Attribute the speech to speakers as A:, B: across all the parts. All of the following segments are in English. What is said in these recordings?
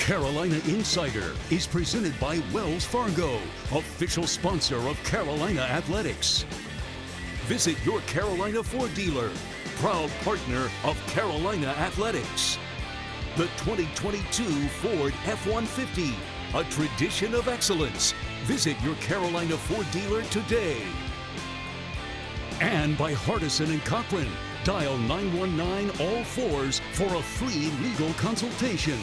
A: Carolina Insider is presented by Wells Fargo, official sponsor of Carolina Athletics. Visit your Carolina Ford dealer, proud partner of Carolina Athletics. The 2022 Ford F-150, a tradition of excellence. Visit your Carolina Ford dealer today. And by Hardison and Cochran. Dial 919-ALL-4s for a free legal consultation.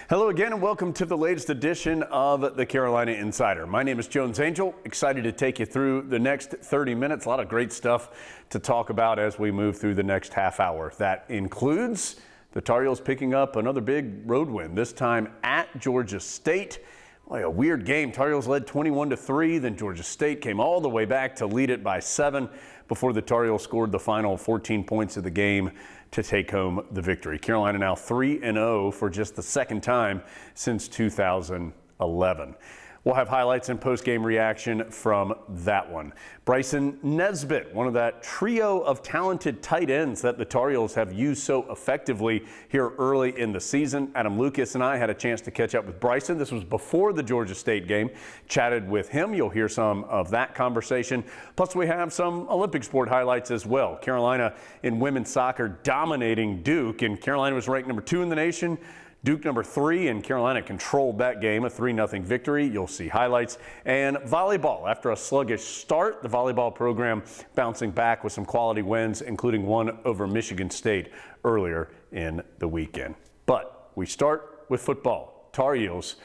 B: Hello again and welcome to the latest edition of the Carolina Insider. My name is Jones Angell, excited to take you through the next 30 minutes. A lot of great stuff to talk about as we move through the next half hour. That includes the Tar Heels picking up another big road win, this time at Georgia State. Boy, a weird game. Tar Heels led 21-3, then Georgia State came all the way back to lead it by 7 before the Tar Heels scored the final 14 points of the game to take home the victory. Carolina now 3-0 for just the second time since 2011. We'll have highlights and post-game reaction from that one. Bryson Nesbitt, one of that trio of talented tight ends that the Tar Heels have used so effectively here early in the season. Adam Lucas and I had a chance to catch up with Bryson. This was before the Georgia State game. Chatted with him. You'll hear some of that conversation. Plus, we have some Olympic sport highlights as well. Carolina in women's soccer dominating Duke, and Carolina was ranked number 2 in the nation. Duke number 3, and Carolina controlled that game, a 3-0 victory. You'll see highlights. And volleyball, after a sluggish start, the volleyball program bouncing back with some quality wins, including one over Michigan State earlier in the weekend. But we start with football, Tar Heels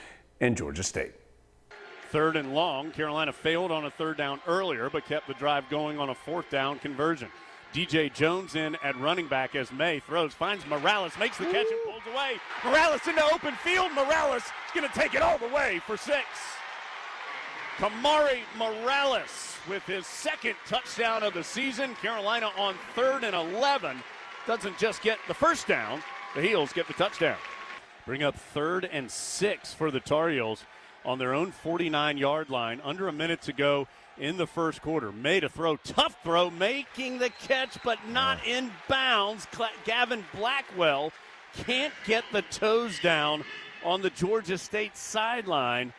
B: and Georgia State.
C: 3rd and long. Carolina failed on a 3rd down earlier, but kept the drive going on a 4th down conversion. DJ Jones in at running back as May throws, finds Morales, makes the catch and pulls away. Morales into open field. Morales is going to take it all the way for 6. Kamari Morales with his 2nd touchdown of the season. Carolina on 3rd and 11. Doesn't just get the 1st down, the Heels get the touchdown. Bring up 3rd and 6 for the Tar Heels on their own 49-yard line. Under a minute to go in the first quarter. Made a throw, tough throw, making the catch, but not in bounds. Gavin Blackwell can't get the toes down on the Georgia State sideline.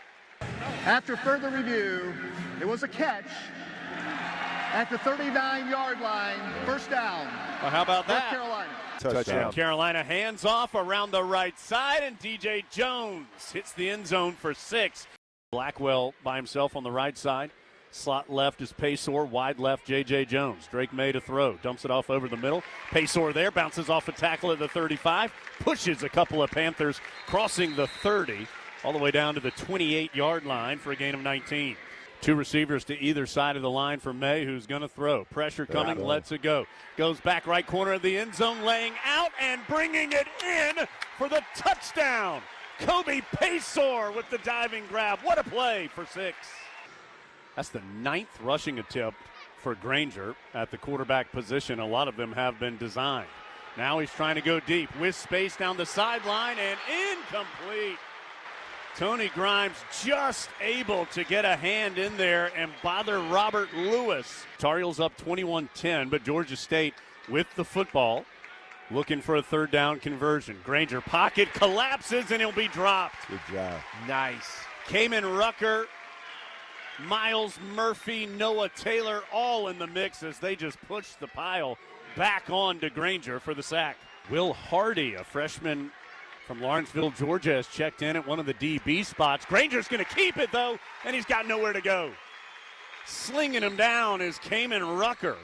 D: After further review, it was a catch at the 39-yard line, 1st down.
C: Well, how about that?
D: Carolina.
C: Touchdown. Carolina hands off around the right side, and DJ Jones hits the end zone for 6. Blackwell by himself on the right side. Slot left is Paysor, wide left J.J. Jones. Drake made a throw, dumps it off over the middle. Paysor there, bounces off a tackle at the 35, pushes a couple of Panthers, crossing the 30, all the way down to the 28-yard line for a gain of 19. 2 receivers to either side of the line for May, who's going to throw. Pressure coming, lets it go. Goes back right corner of the end zone, laying out and bringing it in for the touchdown. Kobe Paysor with the diving grab. What a play for 6. That's the 9th rushing attempt for Granger at the quarterback position. A lot of them have been designed. Now he's trying to go deep with space down the sideline and incomplete. Tony Grimes just able to get a hand in there and bother Robert Lewis. Tar Heels up 21-10, but Georgia State with the football looking for a 3rd down conversion. Granger pocket collapses and he'll be dropped.
E: Good job.
C: Nice. Kamen Rucker, Miles Murphy, Noah Taylor, all in the mix as they just push the pile back on to Granger for the sack. Will Hardy, a freshman from Lawrenceville, Georgia, has checked in at one of the DB spots. Granger's going to keep it, though, and he's got nowhere to go. Slinging him down is Kamen Rucker.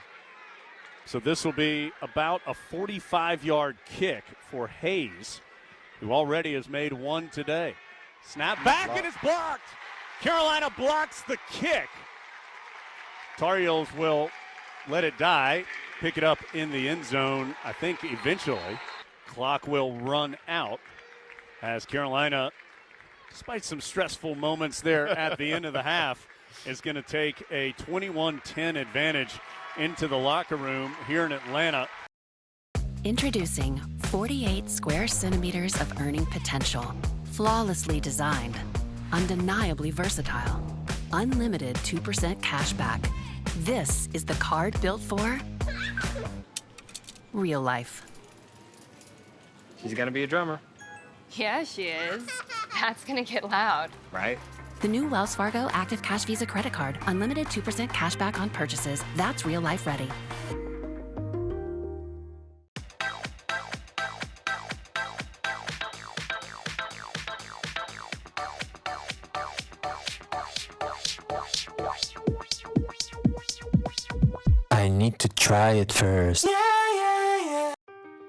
C: So this will be about a 45-yard kick for Hayes, who already has made one today. Snap back, and it's blocked. Carolina blocks the kick. Tar Heels will let it die, pick it up in the end zone, I think eventually. Clock will run out as Carolina, despite some stressful moments there at the end of the half, is going to take a 21-10 advantage into the locker room here in Atlanta.
F: Introducing 48 square centimeters of earning potential. Flawlessly designed. Undeniably versatile. Unlimited 2% cash back. This is the card built for real life.
E: She's gonna be a drummer.
G: Yeah, she is. That's gonna get loud.
E: Right?
F: The new Wells Fargo Active Cash Visa Credit Card. Unlimited 2% cash back on purchases. That's real life ready.
H: I need to try it first.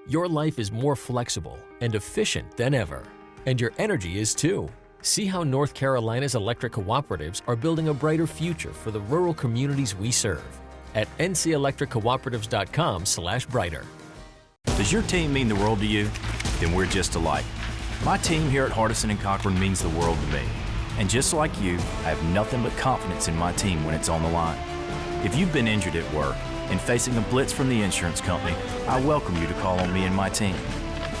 I: Your life is more flexible and efficient than ever, and your energy is too. See how North Carolina's electric cooperatives are building a brighter future for the rural communities we serve at ncelectriccooperatives.com/brighter.
J: Does your team mean the world to you? Then we're just alike. My team here at Hardison & Cochran means the world to me. And just like you, I have nothing but confidence in my team when it's on the line. If you've been injured at work and facing a blitz from the insurance company, I welcome you to call on me and my team.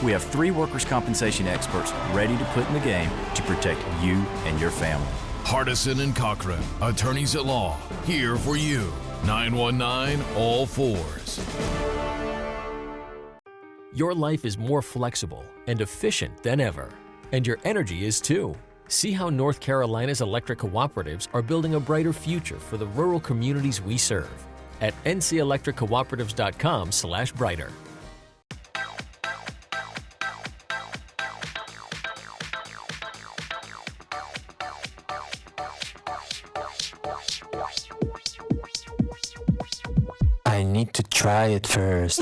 J: We have 3 workers' compensation experts ready to put in the game to protect you and your family.
K: Hardison & Cochran, attorneys at law, here for you. 919 all fours.
I: Your life is more flexible and efficient than ever, and your energy is too. See how North Carolina's electric cooperatives are building a brighter future for the rural communities we serve at ncelectriccooperatives.com/brighter.
H: I need to try it first.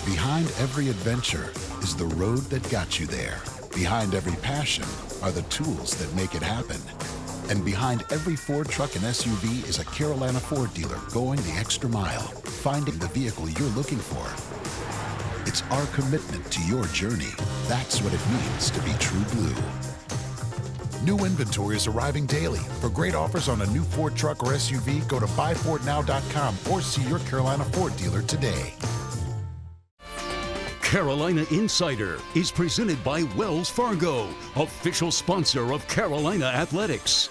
L: Behind every adventure is the road that got you there. Behind every passion are the tools that make it happen. And behind every Ford truck and SUV is a Carolina Ford dealer going the extra mile, finding the vehicle you're looking for. It's our commitment to your journey. That's what it means to be True Blue. New inventory is arriving daily. For great offers on a new Ford truck or SUV, go to buyfordnow.com or see your Carolina Ford dealer today.
A: Carolina Insider is presented by Wells Fargo, official sponsor of Carolina Athletics.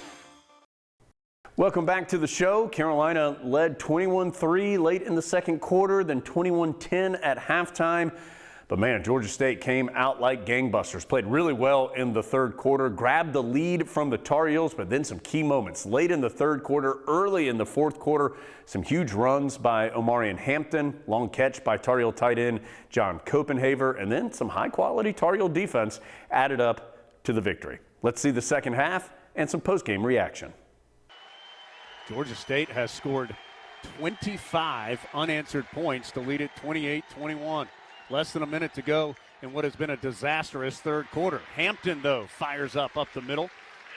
B: Welcome back to the show. Carolina led 21-3 late in the second quarter, then 21-10 at halftime. But man, Georgia State came out like gangbusters, played really well in the third quarter, grabbed the lead from the Tar Heels, but then some key moments late in the third quarter, early in the fourth quarter, some huge runs by Omarion Hampton, long catch by Tar Heel tight end John Copenhaver, and then some high-quality Tar Heel defense added up to the victory. Let's see the second half and some post-game reaction.
C: Georgia State has scored 25 unanswered points to lead it 28-21. Less than a minute to go in what has been a disastrous third quarter. Hampton, though, fires up the middle,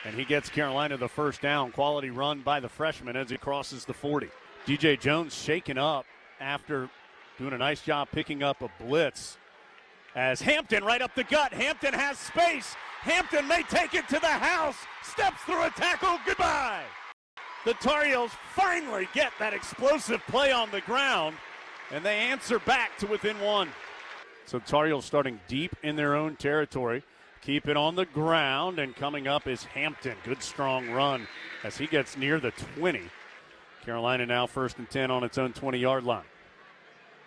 C: and he gets Carolina the first down. Quality run by the freshman as he crosses the 40. DJ Jones shaken up after doing a nice job picking up a blitz. As Hampton right up the gut. Hampton has space. Hampton may take it to the house. Steps through a tackle. Goodbye. The Tar Heels finally get that explosive play on the ground, and they answer back to within 1. So Tar Heels starting deep in their own territory. Keep it on the ground, and coming up is Hampton. Good strong run as he gets near the 20. Carolina now 1st and 10 on its own 20-yard line.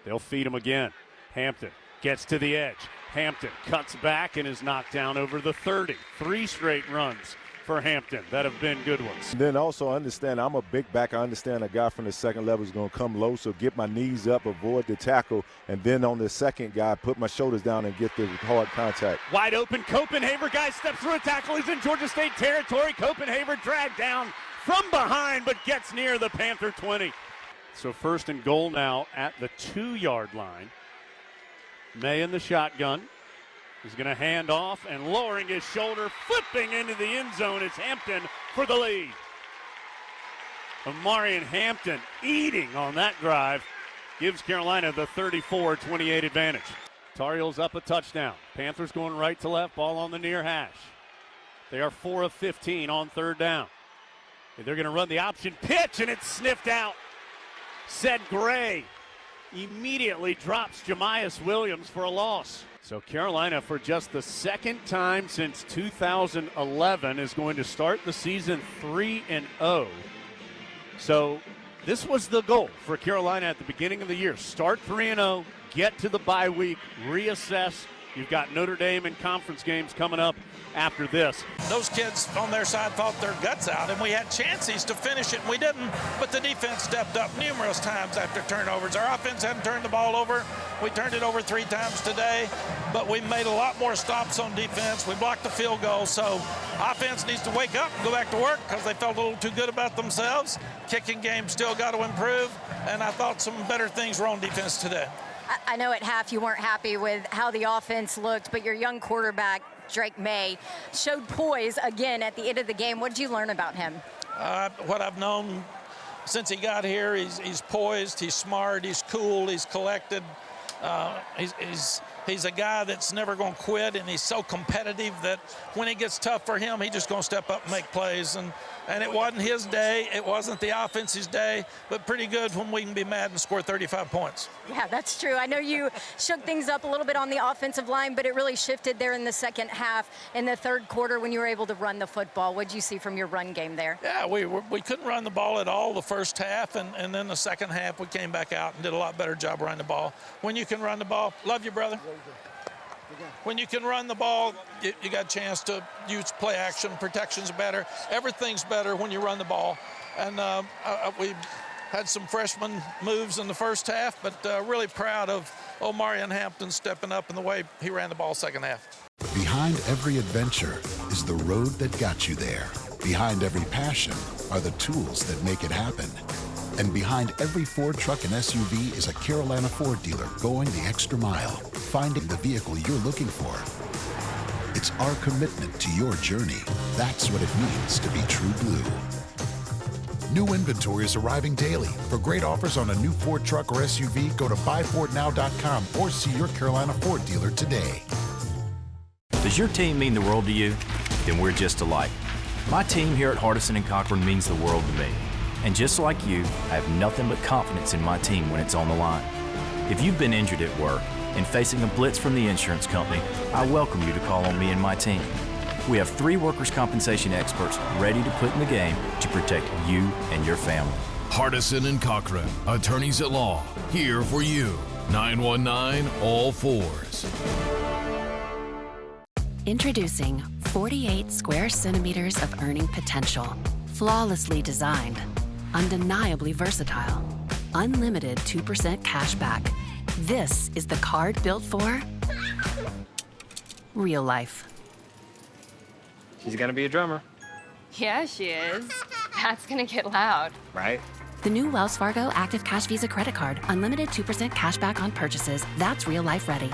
C: They'll feed him again. Hampton gets to the edge. Hampton cuts back and is knocked down over the 30. 3 straight runs for Hampton that have been good ones.
M: Then also understand I'm a big back. I understand a guy from the second level is going to come low, so get my knees up, avoid the tackle, and then on the second guy, put my shoulders down and get the hard contact.
C: Wide open, Copenhaver guy steps through a tackle. He's in Georgia State territory. Copenhaver dragged down from behind, but gets near the Panther 20. So 1st and goal now at the 2-yard line. May in the shotgun. He's going to hand off and lowering his shoulder, flipping into the end zone. It's Hampton for the lead. Omarion Hampton eating on that drive gives Carolina the 34-28 advantage. Tar Heels up a touchdown. Panthers going right to left, ball on the near hash. They are 4 of 15 on 3rd down. They're going to run the option pitch, and it's sniffed out. Said Gray immediately drops Jamias Williams for a loss. So Carolina, for just the second time since 2011, is going to start the season 3-0. So this was the goal for Carolina at the beginning of the year. Start 3-0, get to the bye week, reassess You've got Notre Dame in conference games coming up after this.
E: Those kids on their side fought their guts out, and we had chances to finish it, and we didn't. But the defense stepped up numerous times after turnovers. Our offense hadn't turned the ball over. We turned it over 3 times today, but we made a lot more stops on defense. We blocked the field goal, so offense needs to wake up and go back to work because they felt a little too good about themselves. Kicking game still got to improve, and I thought some better things were on defense today.
N: I know at half you weren't happy with how the offense looked, but your young quarterback, Drake May, showed poise again at the end of the game. What did you learn about him?
E: What I've known since he got here, he's poised, he's smart, he's cool, he's collected. He's a guy that's never going to quit, and he's so competitive that when it gets tough for him, he's just going to step up and make plays. And it wasn't his day. It wasn't the offense's day, but pretty good when we can be mad and score 35 points.
N: Yeah, that's true. I know you shook things up a little bit on the offensive line, but it really shifted there in the second half, in the third quarter when you were able to run the football. What did you see from your run game there?
E: Yeah, we couldn't run the ball at all the first half, and then the second half we came back out and did a lot better job running the ball. When you can run the ball, love you, brother. When you can run the ball, you got a chance to use play action. Protection's better. Everything's better when you run the ball. And we had some freshman moves in the first half, but really proud of Omarion Hampton stepping up in the way he ran the ball second half.
L: Behind every adventure is the road that got you there. Behind every passion are the tools that make it happen. And behind every Ford truck and SUV is a Carolina Ford dealer going the extra mile, finding the vehicle you're looking for. It's our commitment to your journey. That's what it means to be True Blue. New inventory is arriving daily. For great offers on a new Ford truck or SUV, go to buyfordnow.com or see your Carolina Ford dealer today.
J: Does your team mean the world to you? Then we're just alike. My team here at Hardison and Cochran means the world to me. And just like you, I have nothing but confidence in my team when it's on the line. If you've been injured at work and facing a blitz from the insurance company, I welcome you to call on me and my team. We have 3 workers' compensation experts ready to put in the game to protect you and your family.
K: Hardison and Cochran, attorneys at law, here for you. 919 all fours.
F: Introducing 48 square centimeters of earning potential. Flawlessly designed, undeniably versatile, unlimited 2% cash back. This is the card built for real life.
O: She's gonna be a drummer.
G: Yeah, she is. That's gonna get loud.
O: Right?
F: The new Wells Fargo Active Cash Visa credit card, unlimited 2% cash back on purchases. That's real life ready.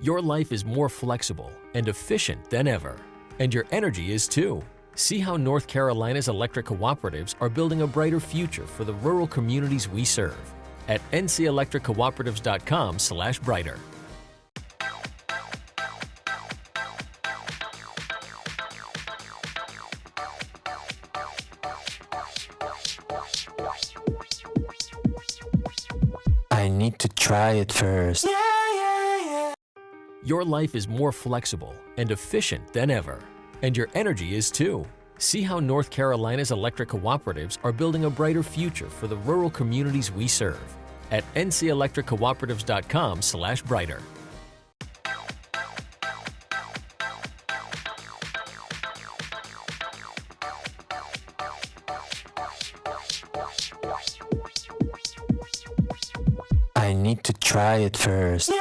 I: Your life is more flexible and efficient than ever, and your energy is too. See how North Carolina's electric cooperatives are building a brighter future for the rural communities we serve at ncelectriccooperatives.com/brighter.
H: I need to try it first.
I: Your life is more flexible and efficient than ever, and your energy is too. See how North Carolina's electric cooperatives are building a brighter future for the rural communities we serve at ncelectriccooperatives.com/brighter.
H: I need to try it first.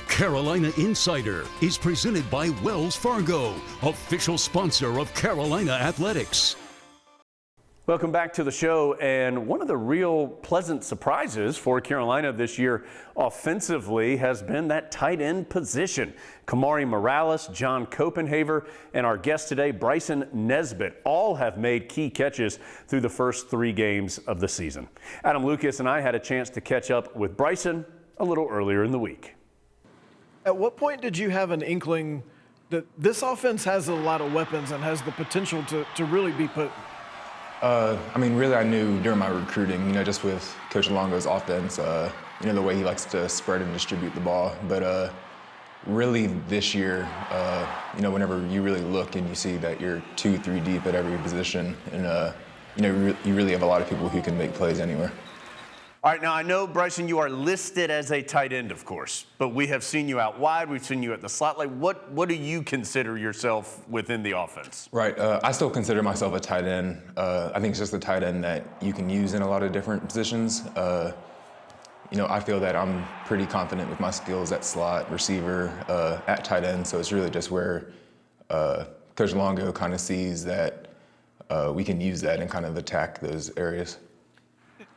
A: Carolina Insider is presented by Wells Fargo, official sponsor of Carolina Athletics.
B: Welcome back to the show, and one of the real pleasant surprises for Carolina this year offensively has been that tight end position. Kamari Morales, John Copenhaver, and our guest today, Bryson Nesbitt, all have made key catches through the first 3 games of the season. Adam Lucas and I had a chance to catch up with Bryson a little earlier in the week.
P: At what point did you have an inkling that this offense has a lot of weapons and has the potential to really be put?
Q: Really, I knew during my recruiting, just with Coach Longo's offense, the way he likes to spread and distribute the ball. But really this year, whenever you really look and you see that you're 2-3 deep at every position, and you really have a lot of people who can make plays anywhere.
B: All right, now I know, Bryson, you are listed as a tight end, of course, but we have seen you out wide. We've seen you at the slot. Like, what do you consider yourself within the offense?
Q: Right. I still consider myself a tight end. I think it's just a tight end that you can use in a lot of different positions. I feel that I'm pretty confident with my skills at slot, receiver, at tight end. So it's really just where Coach Longo kind of sees that we can use that and kind of attack those areas.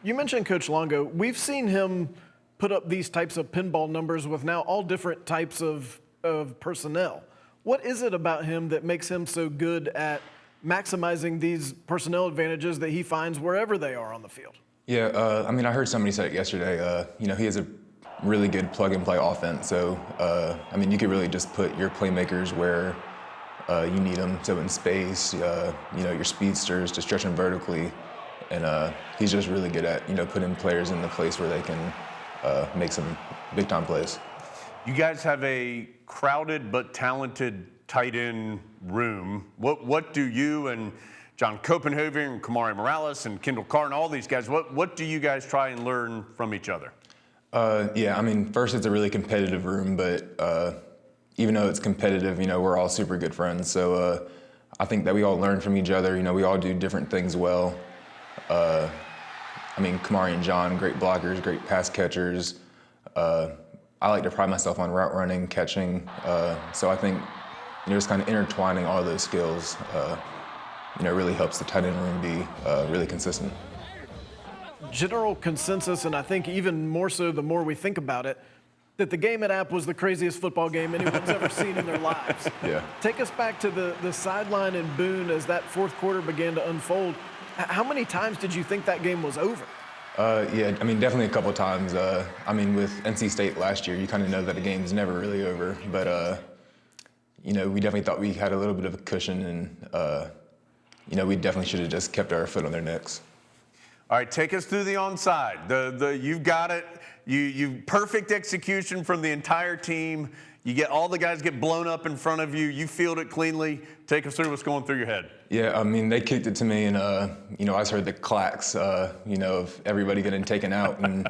P: You mentioned Coach Longo. We've seen him put up these types of pinball numbers with now all different types of personnel. What is it about him that makes him so good at maximizing these personnel advantages that he finds wherever they are on the field?
Q: Yeah, I heard somebody say it yesterday. He has a really good plug-and-play offense. So, you could really just put your playmakers where you need them. So in space, your speedsters to stretch them vertically. And he's just really good at, putting players in the place where they can make some big-time plays.
B: You guys have a crowded but talented tight end room. What do you and John Copenhagen and Kamari Morales and Kendall Carr and all these guys, what do you guys try and learn from each other?
Q: First it's a really competitive room, but even though it's competitive, we're all super good friends. So I think that we all learn from each other. We all do different things well. Kamari and John, great blockers, great pass catchers. I like to pride myself on route running, catching. So I think just kind of intertwining all those skills, really helps the tight end room be really consistent.
P: General consensus, and I think even more so the more we think about it, that the game at App was the craziest football game anyone's ever seen in their lives.
Q: Yeah.
P: Take us back to the sideline in Boone as that fourth quarter began to unfold. How many times did you think that game was over?
Q: Definitely a couple times. With NC State last year, you kind of know that a game's never really over. But, we definitely thought we had a little bit of a cushion, and, we definitely should have just kept our foot on their necks.
B: All right, take us through the onside. You've got it. You perfect execution from the entire team. You get all the guys get blown up in front of you. You field it cleanly. Take us through what's going through your head.
Q: Yeah, they kicked it to me, and I just heard the clacks, of everybody getting taken out, and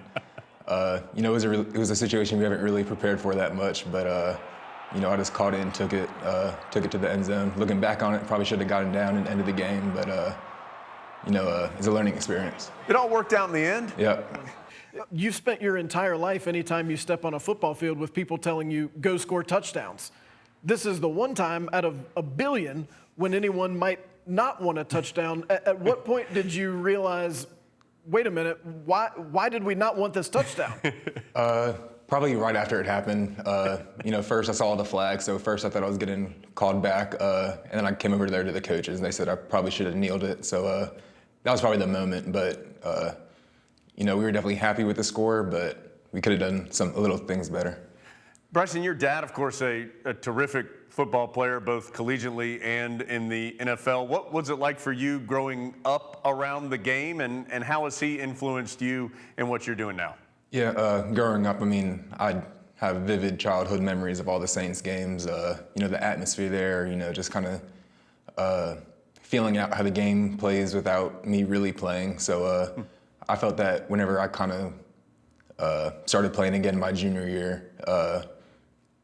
Q: it was a situation we haven't really prepared for that much, but I just caught it and took it to the end zone. Looking back on it, probably should have gotten down and ended the game, but it's a learning experience.
B: It all worked out in the end.
Q: Yeah.
P: You've spent your entire life, anytime you step on a football field, with people telling you, go score touchdowns. This is the one time out of a billion when anyone might not want a touchdown. At what point did you realize, wait a minute, why did we not want this touchdown?
Q: Probably right after it happened. First I saw the flag, so first I thought I was getting called back, and then I came over there to the coaches, and they said I probably should have kneeled it. So that was probably the moment, but we were definitely happy with the score, but we could have done a little things better.
B: Bryson, your dad, of course, a terrific football player, both collegiately and in the NFL. What was it like for you growing up around the game, and how has he influenced you in what you're doing now?
Q: Yeah, growing up, I have vivid childhood memories of all the Saints games, the atmosphere there, just kind of feeling out how the game plays without me really playing. So I felt that whenever I kind of started playing again my junior year,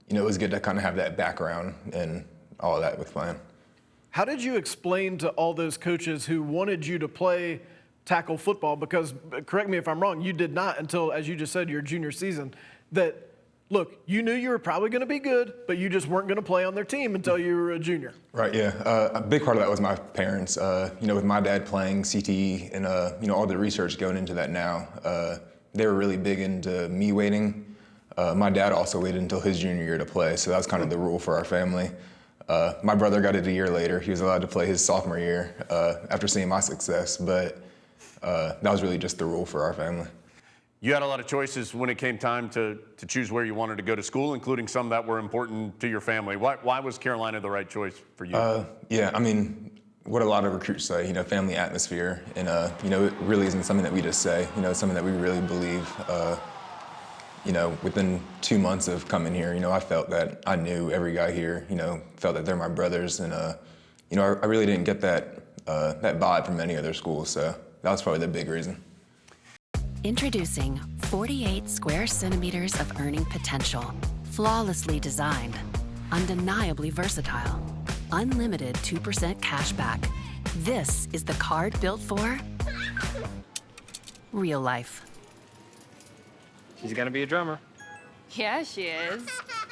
Q: it was good to kind of have that background and all of that with playing.
P: How did you explain to all those coaches who wanted you to play tackle football, because, correct me if I'm wrong, you did not until, as you just said, your junior season, that, look, you knew you were probably going to be good, but you just weren't going to play on their team until you were a junior?
Q: Right, yeah. A big part of that was my parents. With my dad playing CTE and, all the research going into that now, they were really big into me waiting. My dad also waited until his junior year to play, so that was kind of the rule for our family. My brother got it a year later. He was allowed to play his sophomore year after seeing my success, but that was really just the rule for our family.
B: You had a lot of choices when it came time to choose where you wanted to go to school, including some that were important to your family. Why was Carolina the right choice for you?
Q: What a lot of recruits say, family atmosphere, and, it really isn't something that we just say, it's something that we really believe. Within 2 months of coming here, I felt that I knew every guy here, felt that they're my brothers, and, I really didn't get that vibe from any other schools, so that was probably the big reason.
F: Introducing 48 square centimeters of earning potential. Flawlessly designed, undeniably versatile, unlimited 2% cash back. This is the card built for real life.
O: She's gonna be a drummer.
G: Yeah, she is.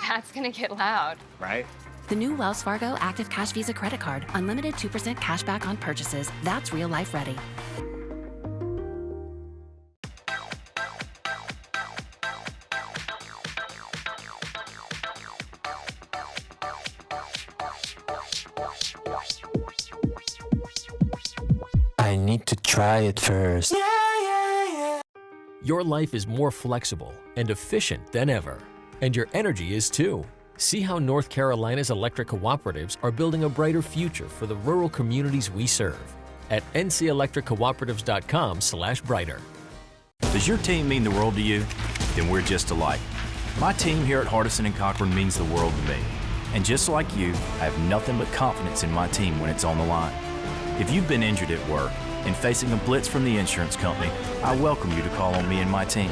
G: That's gonna get loud.
O: Right?
F: The new Wells Fargo Active Cash Visa credit card. Unlimited 2% cash back on purchases. That's real life ready.
H: I need to try it first.
I: Your life is more flexible and efficient than ever, and your energy is too. See how North Carolina's electric cooperatives are building a brighter future for the rural communities we serve at ncelectriccooperatives.com/brighter.
J: Does your team mean the world to you? Then we're just alike. My team here at Hardison and Cochran means the world to me. And just like you, I have nothing but confidence in my team when it's on the line. If you've been injured at work and facing a blitz from the insurance company, I welcome you to call on me and my team.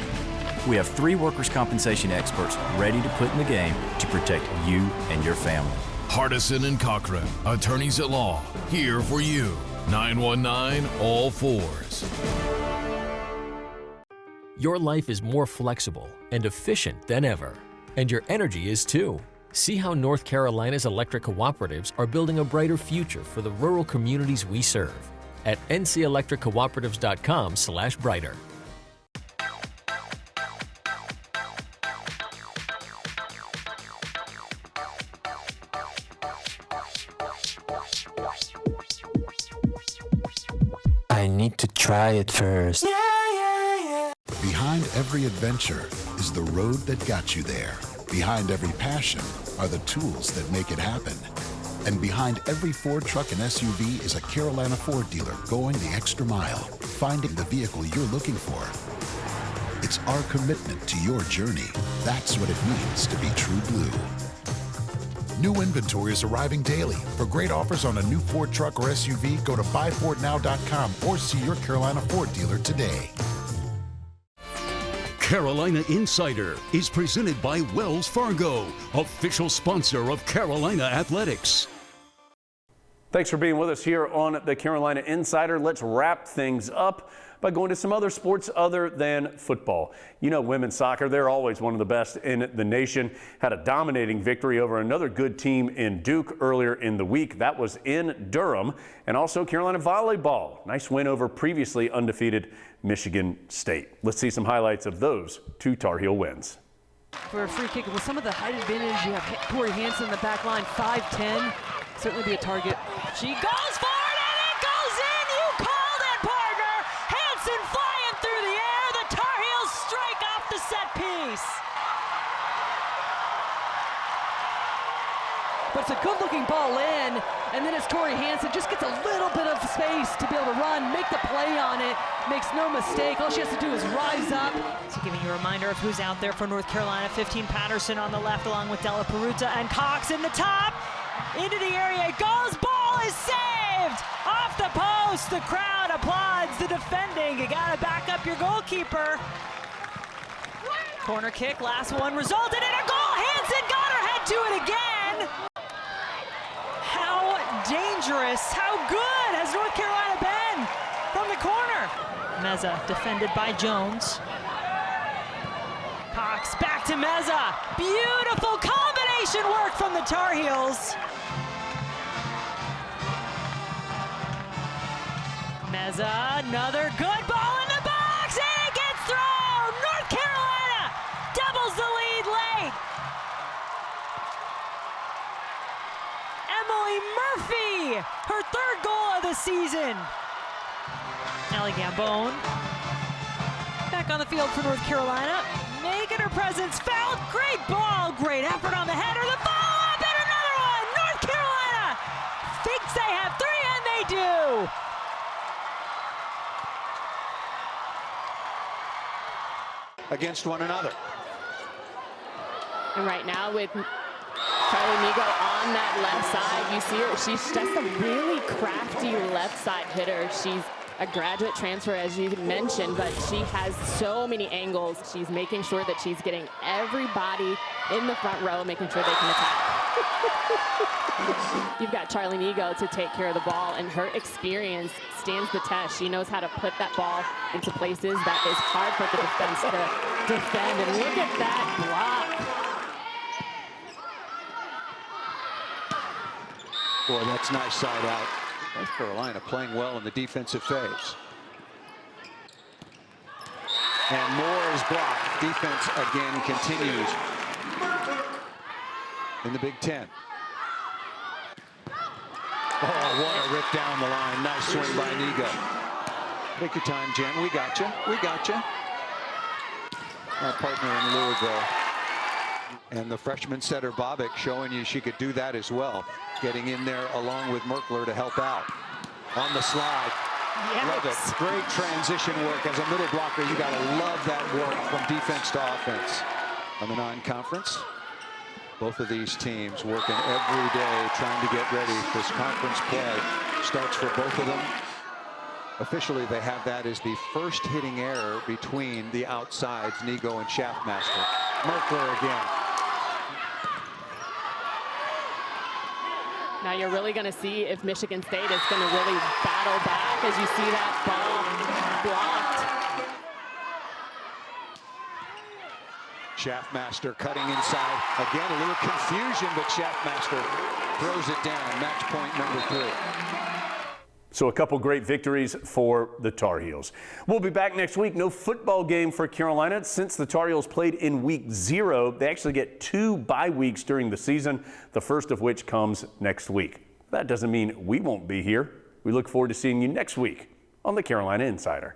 J: We have 3 workers' compensation experts ready to put in the game to protect you and your family.
K: Hardison and Cochran, attorneys at law, here for you. 919 all fours.
I: Your life is more flexible and efficient than ever, and your energy is too. See how North Carolina's electric cooperatives are building a brighter future for the rural communities we serve at ncelectriccooperatives.com/brighter.
H: I need to try it first.
L: Behind every adventure is the road that got you there. Behind every passion are the tools that make it happen. And behind every Ford truck and SUV is a Carolina Ford dealer going the extra mile, finding the vehicle you're looking for. It's our commitment to your journey. That's what it means to be true blue. New inventory is arriving daily. For great offers on a new Ford truck or SUV, go to buyfordnow.com or see your Carolina Ford dealer today.
A: Carolina Insider is presented by Wells Fargo, official sponsor of Carolina Athletics.
B: Thanks for being with us here on the Carolina Insider. Let's wrap things up by going to some other sports other than football. You know, women's soccer, they're always one of the best in the nation. Had a dominating victory over another good team in Duke earlier in the week. That was in Durham. And also Carolina volleyball. Nice win over previously undefeated Michigan State. Let's see some highlights of those 2 Tar Heel wins.
R: For a free kick, with some of the height advantage, you have Corey Hansen in the back line, 5'10", certainly be a target. She goes for it, and it goes in! You called it, partner! Hansen flying through the air, the Tar Heels strike off the set piece. But it's a good-looking ball in, and then as Corey Hansen just gets a little bit of space to be able to run, make the play on it, makes no mistake. All she has to do is rise up.
S: So giving you a reminder of who's out there for North Carolina. 15 Patterson on the left along with Della Peruta and Cox in the top. Into the area it goes. Ball is saved off the post. The crowd applauds the defending. You got to back up your goalkeeper. Corner kick, last one resulted in a goal. Hansen got her head to it again. How dangerous, how good has North Carolina been from the corner? Meza defended by Jones. Cox back to Meza. Beautiful combination work from the Tar Heels. Meza, another good ball in the box, and it gets thrown. North Carolina doubles the lead late. Emily Murphy, her 3rd goal of the season. Ellie Gambone back on the field for North Carolina, making her presence felt. Great ball, great effort on the header. The follow-up and another one. North Carolina thinks they have 3, and they do.
T: Against one another.
G: And right now with Charlie Migo on that left side, you see her. She's just a really crafty left side hitter. She's a graduate transfer, as you mentioned, but she has so many angles. She's making sure that she's getting everybody in the front row, making sure they can attack. You've got Charlie Nigo to take care of the ball, and her experience stands the test. She knows how to put that ball into places that is hard for the defense to defend. And look at that block.
T: Boy, that's nice side out. North Carolina playing well in the defensive phase. And Moore is blocked. Defense again continues in the Big Ten. Oh, what a rip down the line. Nice swing by Nigo. Take your time, Jen. We got you. We got you. Our partner in Louisville. And the freshman setter Bobick showing you she could do that as well. Getting in there along with Merkler to help out. On the slide.
G: Yes.
T: Love it. Great transition work. As a middle blocker, you got to love that work from defense to offense. On the non-conference, both of these teams working every day trying to get ready. This conference play starts for both of them. Officially, they have that as the first hitting error between the outsides, Nigo and Schaffmaster. Merkler again.
G: Now you're really going to see if Michigan State is going to really battle back as you see that ball blocked.
T: Schaffmaster cutting inside. Again, a little confusion, but Schaffmaster throws it down. Match point number 3.
B: So a couple great victories for the Tar Heels. We'll be back next week. No football game for Carolina since the Tar Heels played in week 0. They actually get 2 bye weeks during the season, the first of which comes next week. That doesn't mean we won't be here. We look forward to seeing you next week on the Carolina Insider.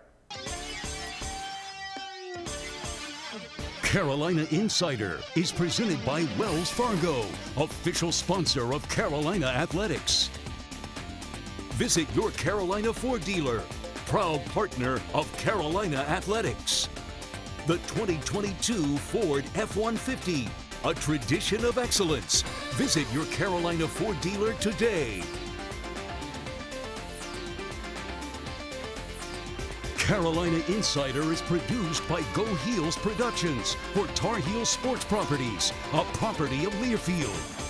A: Carolina Insider is presented by Wells Fargo, official sponsor of Carolina Athletics. Visit your Carolina Ford dealer, proud partner of Carolina Athletics. The 2022 Ford F-150, a tradition of excellence. Visit your Carolina Ford dealer today. Carolina Insider is produced by Go Heels Productions for Tar Heel Sports Properties, a property of Learfield.